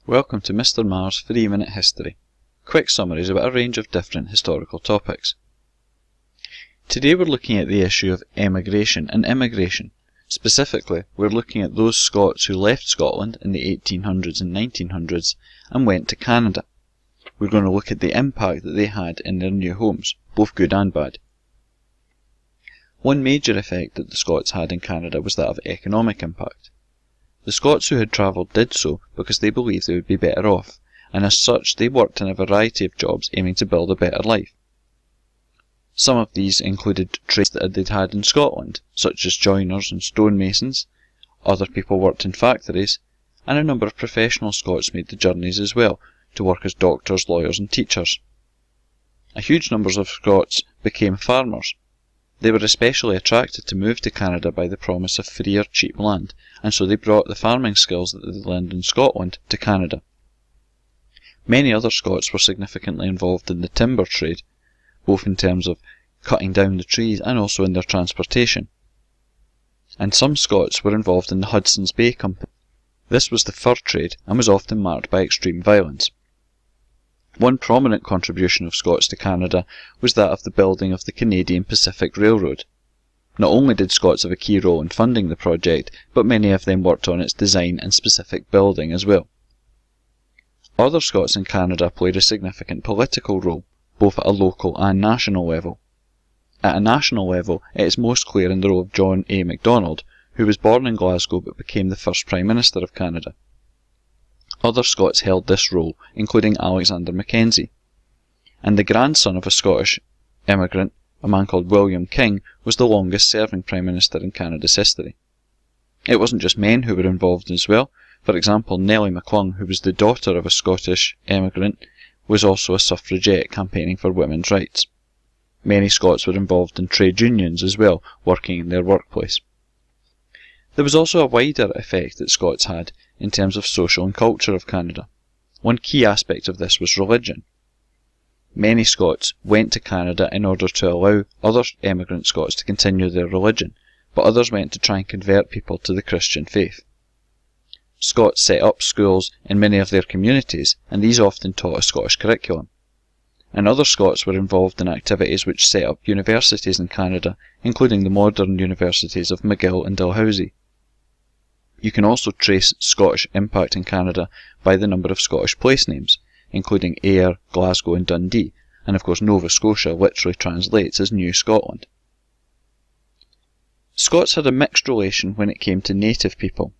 Welcome to Mr. Marr's 3-Minute History. Quick summaries about a range of different historical topics. Today we're looking at the issue of emigration and immigration. Specifically, we're looking at those Scots who left Scotland in the 1800s and 1900s and went to Canada. We're going to look at the impact that they had in their new homes, both good and bad. One major effect that the Scots had in Canada was that of economic impact. The Scots who had travelled did so because they believed they would be better off, and as such they worked in a variety of jobs aiming to build a better life. Some of these included trades that they'd had in Scotland, such as joiners and stonemasons. Other people worked in factories, and a number of professional Scots made the journeys as well, to work as doctors, lawyers and teachers. A huge number of Scots became farmers. They were especially attracted to move to Canada by the promise of free or cheap land, and so they brought the farming skills that they learned in Scotland to Canada. Many other Scots were significantly involved in the timber trade, both in terms of cutting down the trees and also in their transportation. And some Scots were involved in the Hudson's Bay Company. This was the fur trade and was often marked by extreme violence. One prominent contribution of Scots to Canada was that of the building of the Canadian Pacific Railroad. Not only did Scots have a key role in funding the project, but many of them worked on its design and specific building as well. Other Scots in Canada played a significant political role, both at a local and national level. At a national level, it is most clear in the role of John A. Macdonald, who was born in Glasgow but became the first Prime Minister of Canada. Other Scots held this role, including Alexander Mackenzie. And the grandson of a Scottish emigrant, a man called William King, was the longest serving Prime Minister in Canada's history. It wasn't just men who were involved as well. For example, Nellie McClung, who was the daughter of a Scottish emigrant, was also a suffragette campaigning for women's rights. Many Scots were involved in trade unions as well, working in their workplace. There was also a wider effect that Scots had in terms of social and culture of Canada. One key aspect of this was religion. Many Scots went to Canada in order to allow other emigrant Scots to continue their religion, but others went to try and convert people to the Christian faith. Scots set up schools in many of their communities, and these often taught a Scottish curriculum. And other Scots were involved in activities which set up universities in Canada, including the modern universities of McGill and Dalhousie. You can also trace Scottish impact in Canada by the number of Scottish place names, including Ayr, Glasgow and Dundee, and of course Nova Scotia literally translates as New Scotland. Scots had a mixed relation when it came to native people.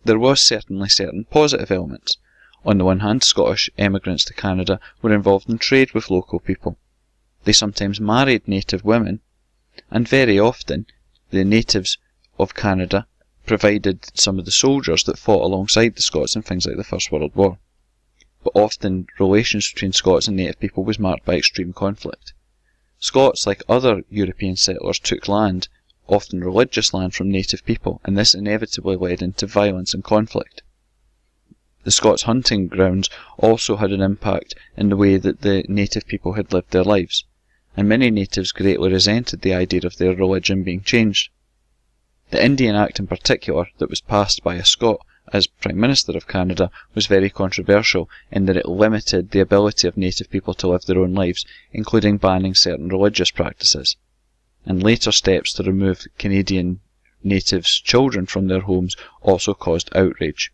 There was certainly certain positive elements. On the one hand, Scottish emigrants to Canada were involved in trade with local people. They sometimes married native women, and very often the natives of Canada provided some of the soldiers that fought alongside the Scots in things like the First World War. But often relations between Scots and native people was marked by extreme conflict. Scots, like other European settlers, took land, often religious land, from native people, and this inevitably led into violence and conflict. The Scots' hunting grounds also had an impact in the way that the native people had lived their lives, and many natives greatly resented the idea of their religion being changed. The Indian Act in particular, that was passed by a Scot as Prime Minister of Canada, was very controversial in that it limited the ability of native people to live their own lives, including banning certain religious practices. And later steps to remove Canadian natives' children from their homes also caused outrage.